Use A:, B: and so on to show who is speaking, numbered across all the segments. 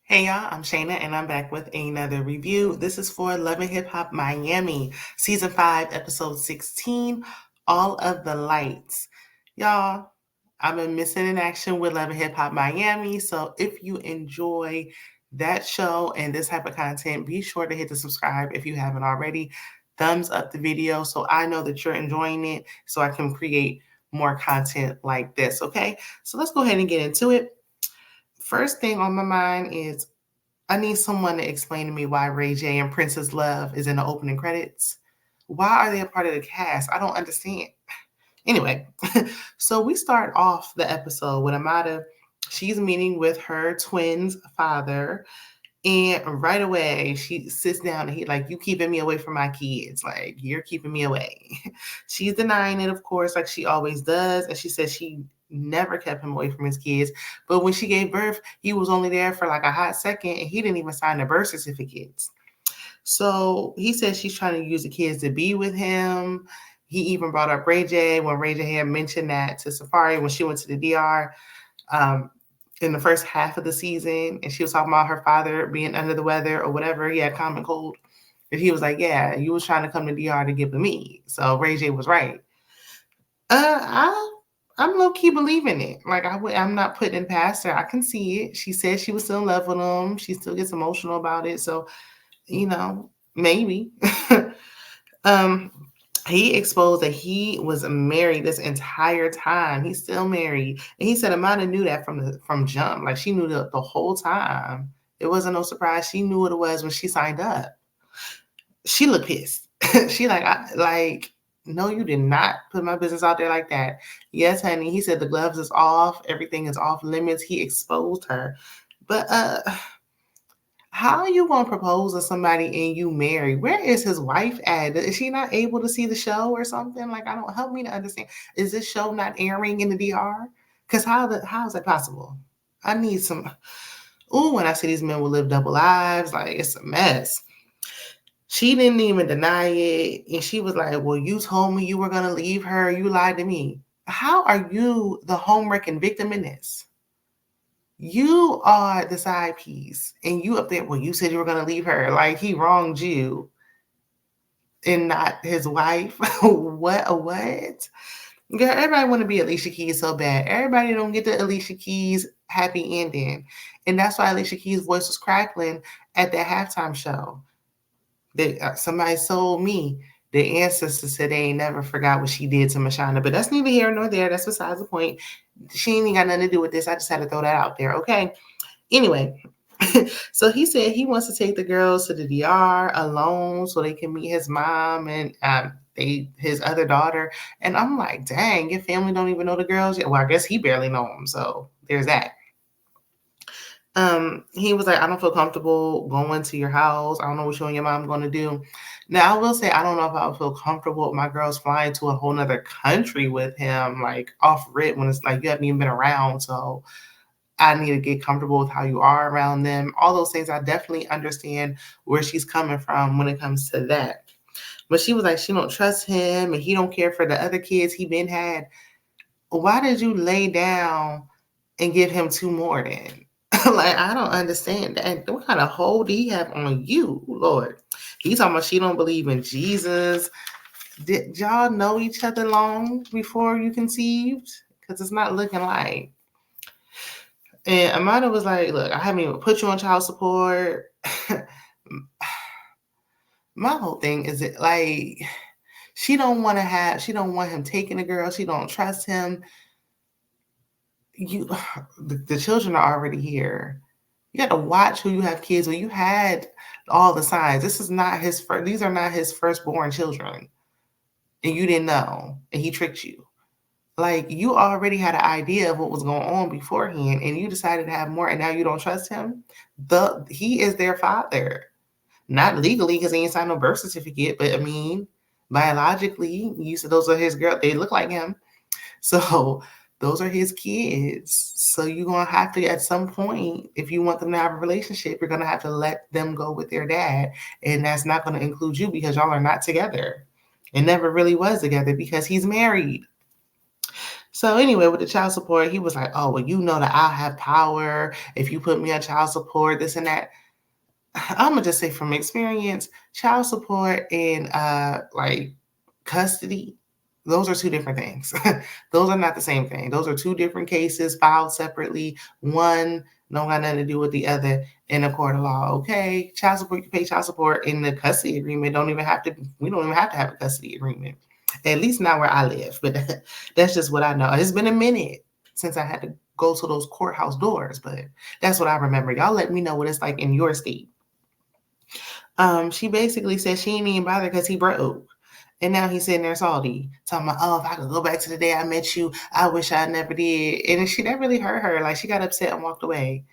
A: Hey y'all, I'm Shayna and I'm back with another review. This is for Love and Hip Hop Miami, Season 5, Episode 16, All of the Lights. Y'all, I've been missing in action with Love and Hip Hop Miami, so if you enjoy that show and this type of content, be sure to hit the subscribe if you haven't already. Thumbs up the video so I know that you're enjoying it so I can create more content like this, okay? So let's go ahead and get into it. First thing on my mind is I need someone to explain to me why Ray J and Princess Love is in the opening credits. Why are they a part of the cast? I don't understand. Anyway, so we start off the episode with Amara. She's meeting with her twin's father. And right away, she sits down and he like, you keeping me away from my kids. Like, you're keeping me away. She's denying it, of course, like she always does. And she says she never kept him away from his kids. But when she gave birth, he was only there for like a hot second and he didn't even sign the birth certificates. So he says she's trying to use the kids to be with him. He even brought up Ray J when Ray J had mentioned that to Safari when she went to the DR. In the first half of the season, and she was talking about her father being under the weather or whatever. He had common cold. And he was like, yeah, you was trying to come to DR to get with me. So Ray J was right. I'm low-key believing it. Like, I'm not putting it past her. I can see it. She said she was still in love with him. She still gets emotional about it. So, maybe. um, he exposed that he was married this entire time. He's still married. And he said Amanda knew that from jump. Like, she knew the whole time. It wasn't no surprise. She knew what it was when she signed up. She looked pissed. She no, you did not put my business out there like that. Yes, honey. He said the gloves is off. Everything is off limits. He exposed her. But how are you gonna propose to somebody and you married? Where is his wife at? Is she not able to see the show or something? Like, I don't help me to understand. Is this show not airing in the DR? Because how is that possible? I need some. Ooh, when I see these men will live double lives, like it's a mess. She didn't even deny it, and she was like, "Well, you told me you were gonna leave her. You lied to me. How are you the homewrecking victim in this? You are the side piece, and you up there. Well, you said you were gonna leave her. Like, he wronged you, and not his wife. What? Girl, everybody want to be Alicia Keys so bad. Everybody don't get the Alicia Keys happy ending, and that's why Alicia Keys' voice was crackling at that halftime show. Somebody sold me. The ancestors said they ain't never forgot what she did to Mashana, but that's neither here nor there. That's besides the point. She ain't got nothing to do with this. I just had to throw that out there, okay? Anyway, so he said he wants to take the girls to the DR alone so they can meet his mom and his other daughter. And I'm like, dang, your family don't even know the girls yet. Well, I guess he barely know them. So there's that. He was like, I don't feel comfortable going to your house. I don't know what you and your mom going to do. Now, I will say, I don't know if I would feel comfortable with my girls flying to a whole nother country with him, like off rip when it's like you haven't even been around. So I need to get comfortable with how you are around them. All those things, I definitely understand where she's coming from when it comes to that. But she was like, she don't trust him and he don't care for the other kids he been had. Why did you lay down and give him 2 more then? Like, I don't understand that. What kind of hold do he have on you, Lord? He's talking about she don't believe in Jesus. Did y'all know each other long before you conceived? Because it's not looking like. And Amanda was like, look, I haven't even put you on child support. My whole thing is that, like, she don't want him taking the girl. She don't trust him. The children are already here. You got to watch who you have kids with. You had all the signs. These are not his firstborn children. And you didn't know. And he tricked you. Like, you already had an idea of what was going on beforehand, and you decided to have more, and now you don't trust him. He is their father. Not legally, because he ain't signed no birth certificate, but I mean, biologically, you said those are his girls. They look like him. So those are his kids. So you're going to have to, at some point, if you want them to have a relationship, you're going to have to let them go with their dad. And that's not going to include you because y'all are not together. It never really was together because he's married. So anyway, with the child support, he was like, "Oh, well, you know that I'll have power if you put me on child support, this and that." I'm gonna just say from experience, child support and like custody, those are two different things. Those are not the same thing. Those are two different cases filed separately. One don't got nothing to do with the other in a court of law. Okay, child support, you pay child support in the custody agreement. We don't even have to have a custody agreement. At least not where I live, but that's just what I know. It's been a minute since I had to go to those courthouse doors, but that's what I remember. Y'all let me know what it's like in your state. She basically said she ain't even bother because he broke. And now he's sitting there salty, talking about, oh, if I could go back to the day I met you, I wish I never did. And she that really hurt her. Like she got upset and walked away.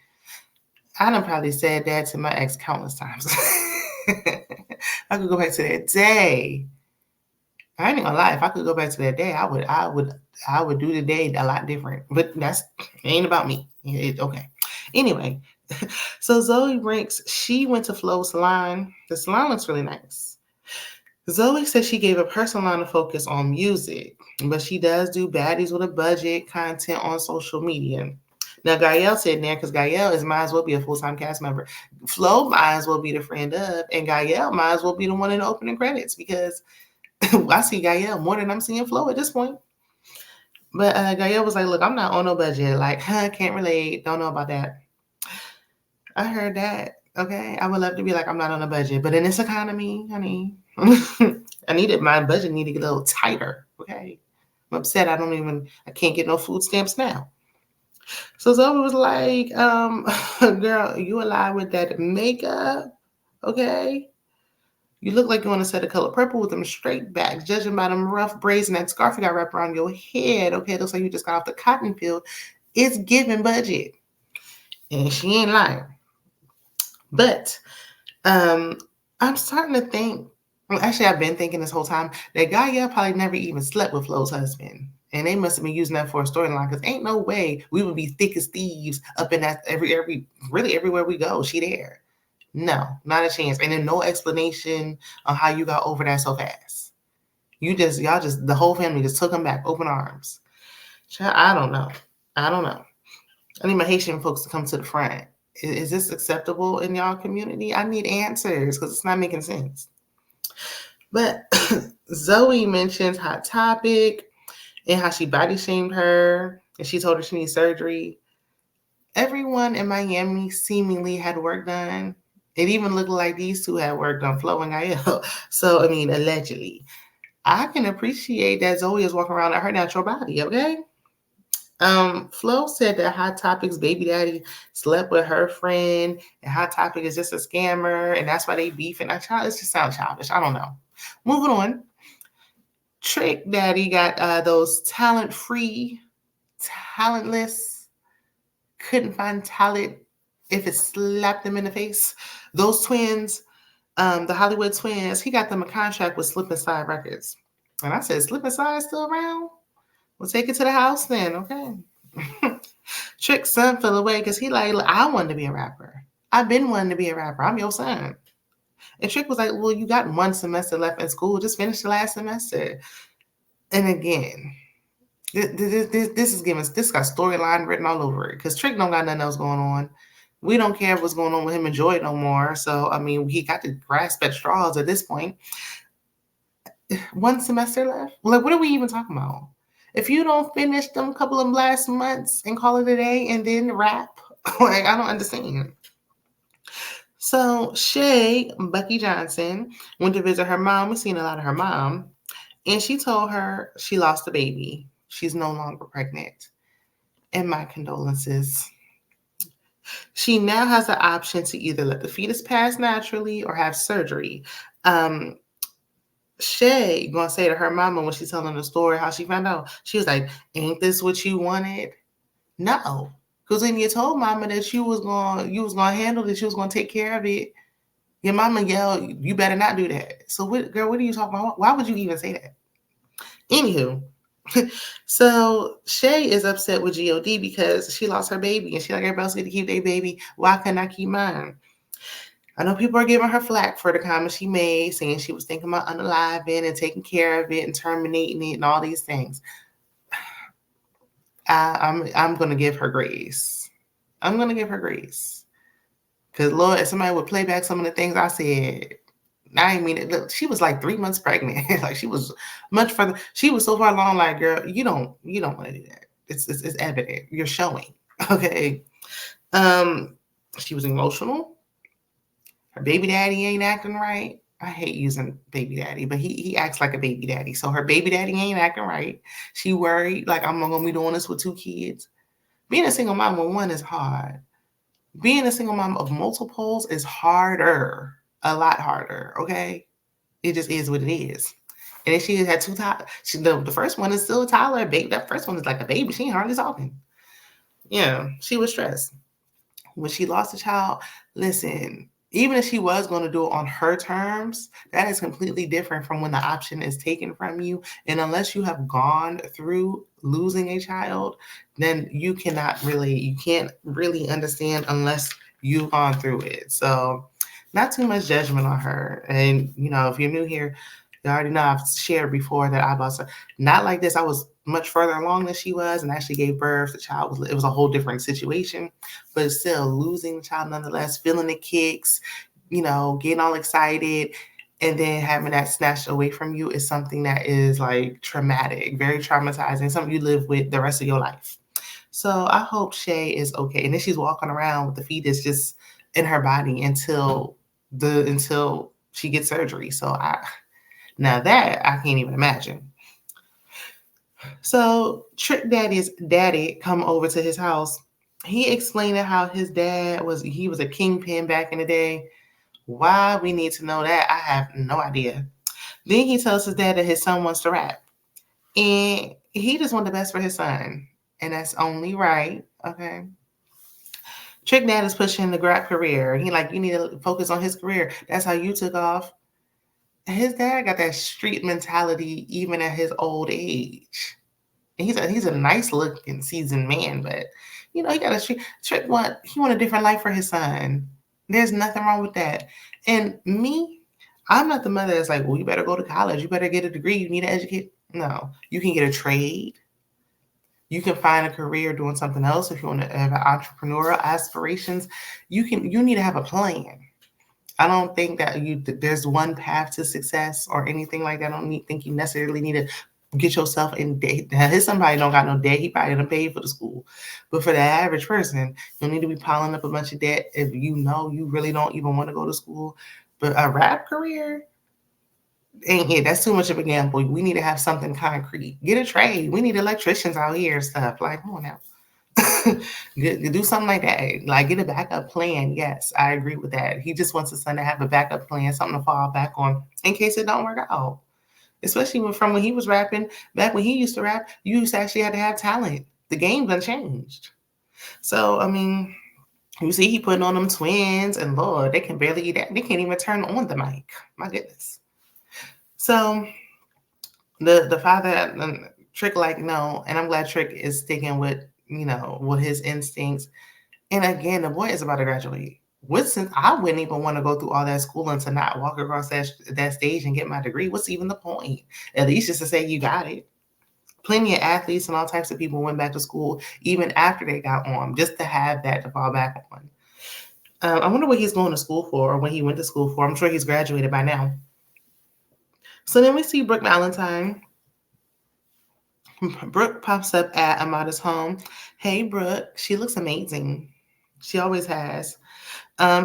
A: I done probably said that to my ex countless times. I could go back to that day. I ain't gonna lie. If I could go back to that day, I would do the day a lot different. But that's ain't about me. Okay. Anyway, so Zoe Brinks, she went to Flo's salon. The salon looks really nice. Zoe said she gave up her salon to focus on music, but she does do baddies with a budget content on social media. Now, Gael sitting there because Gael might as well be a full-time cast member. Flo might as well be the friend of, and Gael might as well be the one in the opening credits because I see Gael more than I'm seeing Flo at this point. But Gael was like, look, I'm not on no budget. Like, can't relate. Don't know about that. I heard that. Okay. I would love to be like, I'm not on a budget. But in this economy, honey, my budget need to get a little tighter. Okay. I'm upset. I can't get no food stamps now. So Zoe was like, girl, you alive with that makeup? Okay. You look like you want to set a color purple with them straight backs, judging by them rough braids and that scarf you got wrapped around your head. Okay, it looks like you just got off the cotton field. It's giving budget. And she ain't lying. But I'm starting to think, well, actually, I've been thinking this whole time that Gaia probably never even slept with Flo's husband. And they must have been using that for a storyline because ain't no way we would be thick as thieves up in that really everywhere we go. She there. No, not a chance. And then no explanation on how you got over that so fast. The whole family just took him back, open arms. I don't know. I need my Haitian folks to come to the front. Is this acceptable in y'all community? I need answers because it's not making sense. But Zoe mentions Hot Topic and how she body shamed her and she told her she needs surgery. Everyone in Miami seemingly had work done. It even looked like these two had worked on Flo and Gael. So, I mean, allegedly. I can appreciate that Zoe is walking around at her natural body, okay? Flo said that Hot Topic's baby daddy slept with her friend, and Hot Topic is just a scammer, and that's why they beefing. It just sounds childish. I don't know. Moving on. Trick Daddy got those talent-free, talentless, couldn't find talent if it slapped them in the face. Those twins, the Hollywood twins, he got them a contract with Slip and Slide Records. And I said, Slip and Slide still around? We'll take it to the house then, okay? Trick's son fell away because he like, I wanted to be a rapper. I've been wanting to be a rapper. I'm your son. And Trick was like, well, you got one semester left in school. Just finish the last semester. And again, this got storyline written all over it because Trick don't got nothing else going on. We don't care what's going on with him and Joy no more. So, I mean, he got to grasp at straws at this point. One semester left? Like, what are we even talking about? If you don't finish them couple of last months and call it a day and then rap, like, I don't understand. So Shay, Bucky Johnson, went to visit her mom. We've seen a lot of her mom. And she told her she lost a baby. She's no longer pregnant. And my condolences. She now has the option to either let the fetus pass naturally or have surgery. Shay gonna say to her mama when she's telling the story how she found out. She was like, "Ain't this what you wanted?" No, because when you told mama that you was gonna handle it, she was gonna take care of it. Your mama yelled, "You better not do that." So, girl, what are you talking about? Why would you even say that? Anywho, so Shay is upset with God because she lost her baby, and she like everybody else get to keep their baby. Why couldn't I keep mine? I know people are giving her flack for the comments she made, saying she was thinking about unaliving and taking care of it and terminating it and all these things. I'm gonna give her grace. I'm gonna give her grace. Cause Lord, if somebody would play back some of the things I said, I ain't mean it. Look, she was like 3 months pregnant. Like she was much further. She was so far along. Like, girl, you don't want to do that. It's evident. You're showing. Okay. Um, she was emotional. Her baby daddy ain't acting right. I hate using baby daddy, but he acts like a baby daddy. So her baby daddy ain't acting right. She worried, like I'm gonna be doing this with 2 kids. Being a single mom with one is hard. Being a single mom of multiples is harder, a lot harder. Okay, it just is what it is. And then she had two toddlers. The first one is still a toddler, baby. That first one is like a baby. She ain't hardly talking. Yeah, she was stressed when she lost a child. Listen, even if she was going to do it on her terms, that is completely different from when the option is taken from you. And unless you have gone through losing a child, then you can't really understand unless you've gone through it. So not too much judgment on her. And if you're new here, you already know I've shared before that I lost her. Not like this. I was much further along than she was and actually gave birth. It was a whole different situation, but still losing the child nonetheless, feeling the kicks, getting all excited, and then having that snatched away from you is something that is like traumatic, very traumatizing, something you live with the rest of your life. So I hope Shay is okay. And then she's walking around with the fetus just in her body until she gets surgery. So now that I can't even imagine. So Trick Daddy's daddy come over to his house. He explained how his dad was a kingpin back in the day. Why we need to know that, I have no idea. Then he tells his dad that his son wants to rap. And he just wants the best for his son. And that's only right. Okay. Trick Dad is pushing the rap career. He you need to focus on his career. That's how you took off. His dad got that street mentality even at his old age. And he's a nice looking seasoned man, but he got a street. Trick he want a different life for his son. There's nothing wrong with that. And me, I'm not the mother that's like, well, you better go to college. You better get a degree. You need to educate. No, you can get a trade. You can find a career doing something else if you want to have entrepreneurial aspirations. You need to have a plan. I don't think that there's one path to success or anything like that. I don't think you necessarily need to get yourself in debt. Now, somebody don't got no debt. He probably didn't pay for the school. But for the average person, you don't need to be piling up a bunch of debt if you really don't even want to go to school. But a rap career, ain't it? That's too much of a gamble. We need to have something concrete. Get a trade. We need electricians out here and stuff. Like, come on now. Do something like that. Like, get a backup plan. Yes, I agree with that. He just wants his son to have a backup plan, something to fall back on in case it don't work out. Especially from when he was rapping, back when he used to rap, you used to actually have to have talent. The game done changed. So, I mean, you see he putting on them twins, and Lord, they can barely eat that. They can't even turn on the mic. My goodness. So the father, Trick, no, and I'm glad Trick is sticking with, with his instincts. And again, the boy is about to graduate. Since I wouldn't even want to go through all that schooling to not walk across that stage and get my degree. What's even the point? At least just to say you got it. Plenty of athletes and all types of people went back to school even after they got on, just to have that to fall back on. I wonder what he's going to school for, or what he went to school for. I'm sure he's graduated by now. So then we see Brooke Valentine. Brooke pops up at Amara's home. Hey, Brooke. She looks amazing. She always has.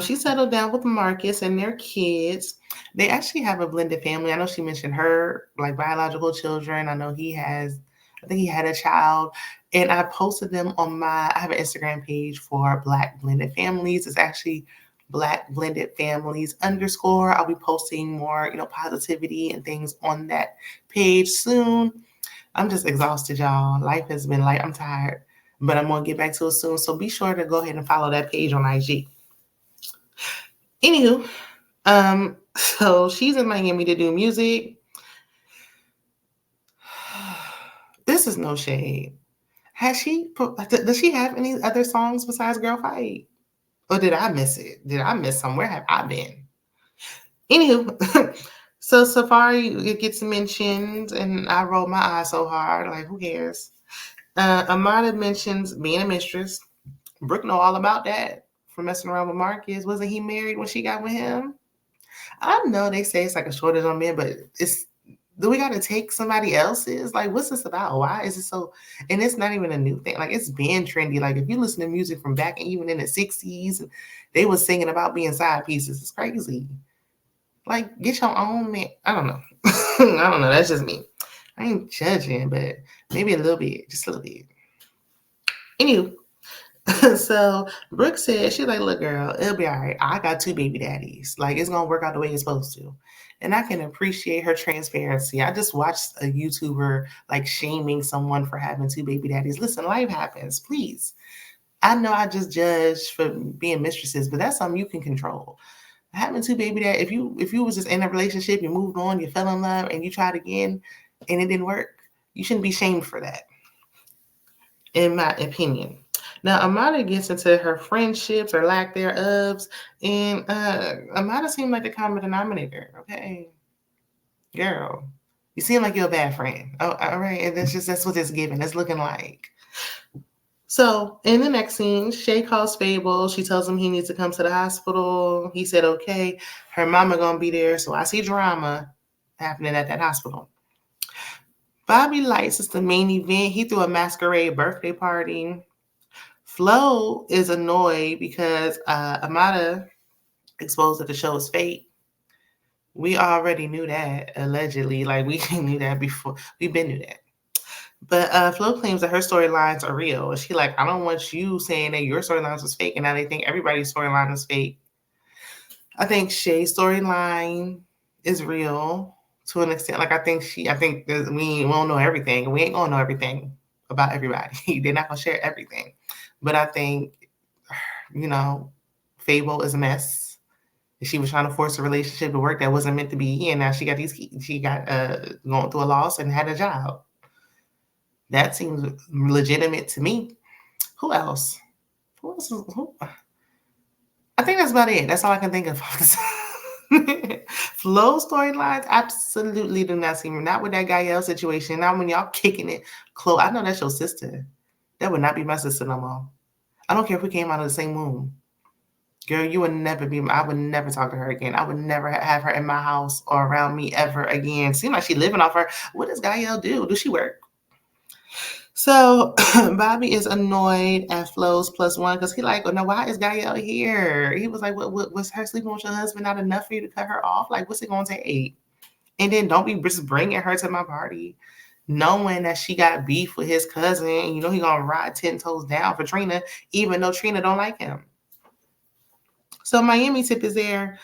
A: She settled down with Marcus and their kids. They actually have a blended family. I know she mentioned her biological children. I think he had a child. And I posted them I have an Instagram page for Black Blended Families. It's actually Black Blended Families _ I'll be posting more, positivity and things on that page soon. I'm just exhausted, y'all. Life has been I'm tired, but I'm going to get back to it soon. So be sure to go ahead and follow that page on IG. Anywho, so she's in Miami to do music. This is no shade. Does she have any other songs besides Girl Fight? Or did I miss it? Did I miss somewhere? Have I been? Anywho, so Safari, it gets mentioned, and I roll my eyes so hard. Like, who cares? Amara mentions being a mistress. Brooke know all about that from messing around with Marcus. Wasn't he married when she got with him? I know they say it's like a shortage on men, but it's do we got to take somebody else's? Like, what's this about? Why is it so? And it's not even a new thing. Like, it's been trendy. Like, if you listen to music from back even in the 60s, they was singing about being side pieces. It's crazy. Like, get your own man. I don't know. I don't know. That's just me. I ain't judging, but maybe a little bit, just a little bit. Anywho, so Brooke said, she's like, look, girl, it'll be all right. I got 2 baby daddies. Like, it's going to work out the way it's supposed to. And I can appreciate her transparency. I just watched a YouTuber like shaming someone for having 2 baby daddies. Listen, life happens. Please. I know I just judged for being mistresses, but that's something you can control. Having 2 baby daddies, if you was just in a relationship, you moved on, you fell in love, and you tried again, and it didn't work, you shouldn't be shamed for that, in my opinion. Now, Amara gets into her friendships or lack thereof, and Amara seemed like the common denominator. Okay, girl, you seem like you're a bad friend. Oh, all right, and that's what it's giving. It's looking like. So in the next scene, Shay calls Fable. She tells him he needs to come to the hospital. He said, okay, her mama gonna be there. So I see drama happening at that hospital. Bobby Lytes is the main event. He threw a masquerade birthday party. Flo is annoyed because Amada exposed that the show is fake. We already knew that, allegedly. Like, we knew that before. We've been knew that. But Flo claims that her storylines are real. She like, I don't want you saying that your storylines was fake, and now they think everybody's storyline is fake. I think Shay's storyline is real to an extent. Like, I think we won't know everything. We ain't gonna know everything about everybody. They're not gonna share everything. But I think, Fable is a mess. She was trying to force a relationship to work that wasn't meant to be, and now she got going through a loss and had a job. That seems legitimate to me. Who else? Who? I think that's about it. That's all I can think of. Flo storylines absolutely do not seem, not with that Gael situation. Not when y'all kicking it. Chloe, I know that's your sister. That would not be my sister no more. I don't care if we came out of the same womb. Girl, you would never be, I would never talk to her again. I would never have her in my house or around me ever again. Seems like she living off her. What does Gael do? Does she work? So Bobby is annoyed at Flo's +1 because he like, oh no, why is Gael here? He was like, what was her sleeping with your husband not enough for you to cut her off? Like, what's it going to take? And then don't be just bringing her to my party, knowing that she got beef with his cousin. And he gonna ride 10 toes down for Trina, even though Trina don't like him. So Miami Tip is there.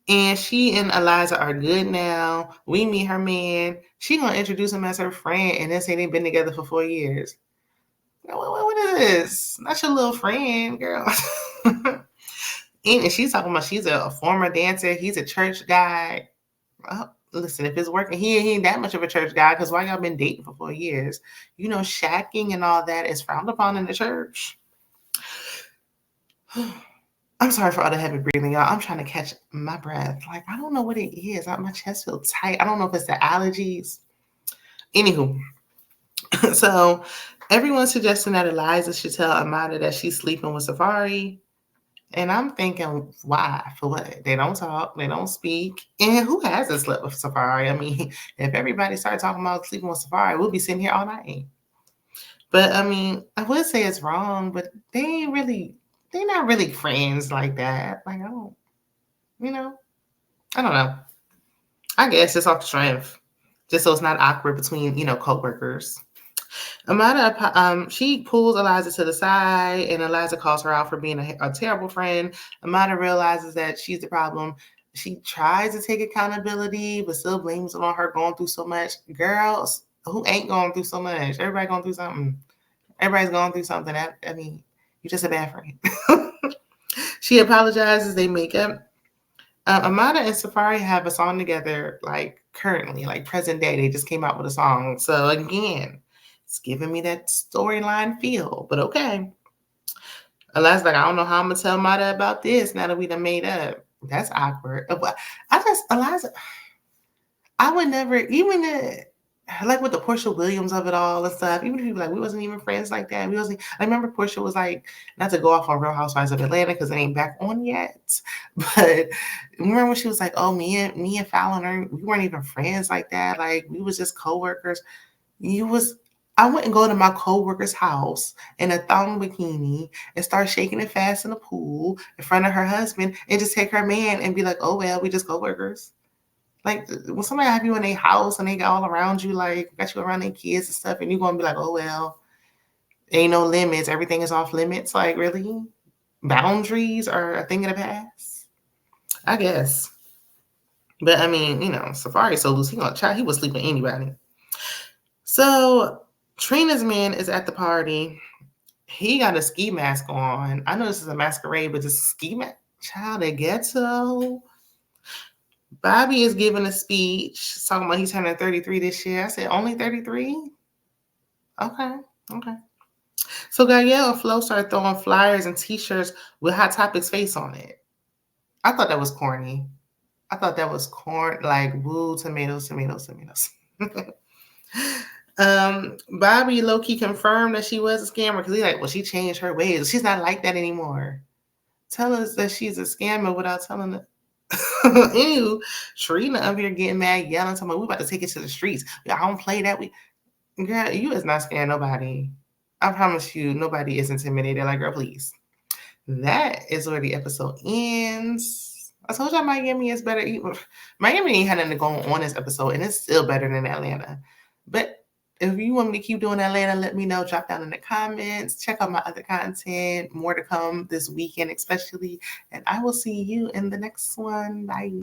A: And she and Eliza are good now. We meet her man. She gonna introduce him as her friend and then say they've been together for 4 years. What is this? Not your little friend, girl. And she's talking about she's a former dancer. He's a church guy. Well, listen, if it's working, he ain't that much of a church guy because why y'all been dating for 4 years? Shacking and all that is frowned upon in the church. I'm sorry for all the heavy breathing, y'all. I'm trying to catch my breath. Like, I don't know what it is. My chest feels tight. I don't know if it's the allergies. Anywho, so everyone's suggesting that Eliza should tell Amada that she's sleeping with Safari. And I'm thinking, why? For what? They don't talk. They don't speak. And who hasn't slept with Safari? I mean, if everybody started talking about sleeping with Safari, we'll be sitting here all night. But, I mean, I would say it's wrong, but they're not really friends like that. Like, I don't know. I guess it's off the strength. Just so it's not awkward between, co-workers. Amada, she pulls Eliza to the side, and Eliza calls her out for being a terrible friend. Amada realizes that she's the problem. She tries to take accountability, but still blames it on her going through so much. Girls, who ain't going through so much? Everybody going through something. Everybody's going through something. I mean, you're just a bad friend. She apologizes. They make up. Amada and Safari have a song together, like currently, like present day. They just came out with a song. So again, it's giving me that storyline feel, but okay. Eliza's like, I don't know how I'm gonna tell Amada about this now that we done made up. That's awkward. Eliza, I would never, even like with the Portia Williams of it all and stuff. Even if you be like, we wasn't even friends like that. We wasn't. I remember Portia was like, not to go off on Real Housewives of Atlanta because it ain't back on yet. But remember when she was like, oh, me and Fallon, we weren't even friends like that. Like we was just coworkers. You was. I wouldn't go to my coworker's house in a thong bikini and start shaking it fast in the pool in front of her husband and just take her man and be like, oh well, we just coworkers. Like when somebody have you in a house and they got all around you, like got you around their kids and stuff, and you're gonna be like, oh well, ain't no limits, everything is off limits. Like really, boundaries are a thing of the past, I guess. But I mean, Safari so loose, he was sleeping anybody. So Trina's man is at the party. He got a ski mask on. I know this is a masquerade, but this ski mask, child, the ghetto. Bobby is giving a speech talking about he's turning 33 this year. I said, only 33? Okay. So Gael and Flo started throwing flyers and t-shirts with Hot Topic's face on it. I thought that was corny. I thought that was like, woo, tomatoes. Bobby low-key confirmed that she was a scammer because he's like, well, she changed her ways. She's not like that anymore. Tell us that she's a scammer without telling us. Ew, Trina up here getting mad, yelling, talking about we about to take it to the streets. I don't play that. Girl, you is not scaring nobody. I promise you, nobody is intimidated. Like, girl, please. That is where the episode ends. I told y'all Miami is better. Miami ain't had nothing going on this episode, and it's still better than Atlanta. But if you want me to keep doing Atlanta, let me know. Drop down in the comments. Check out my other content. More to come this weekend, especially. And I will see you in the next one. Bye.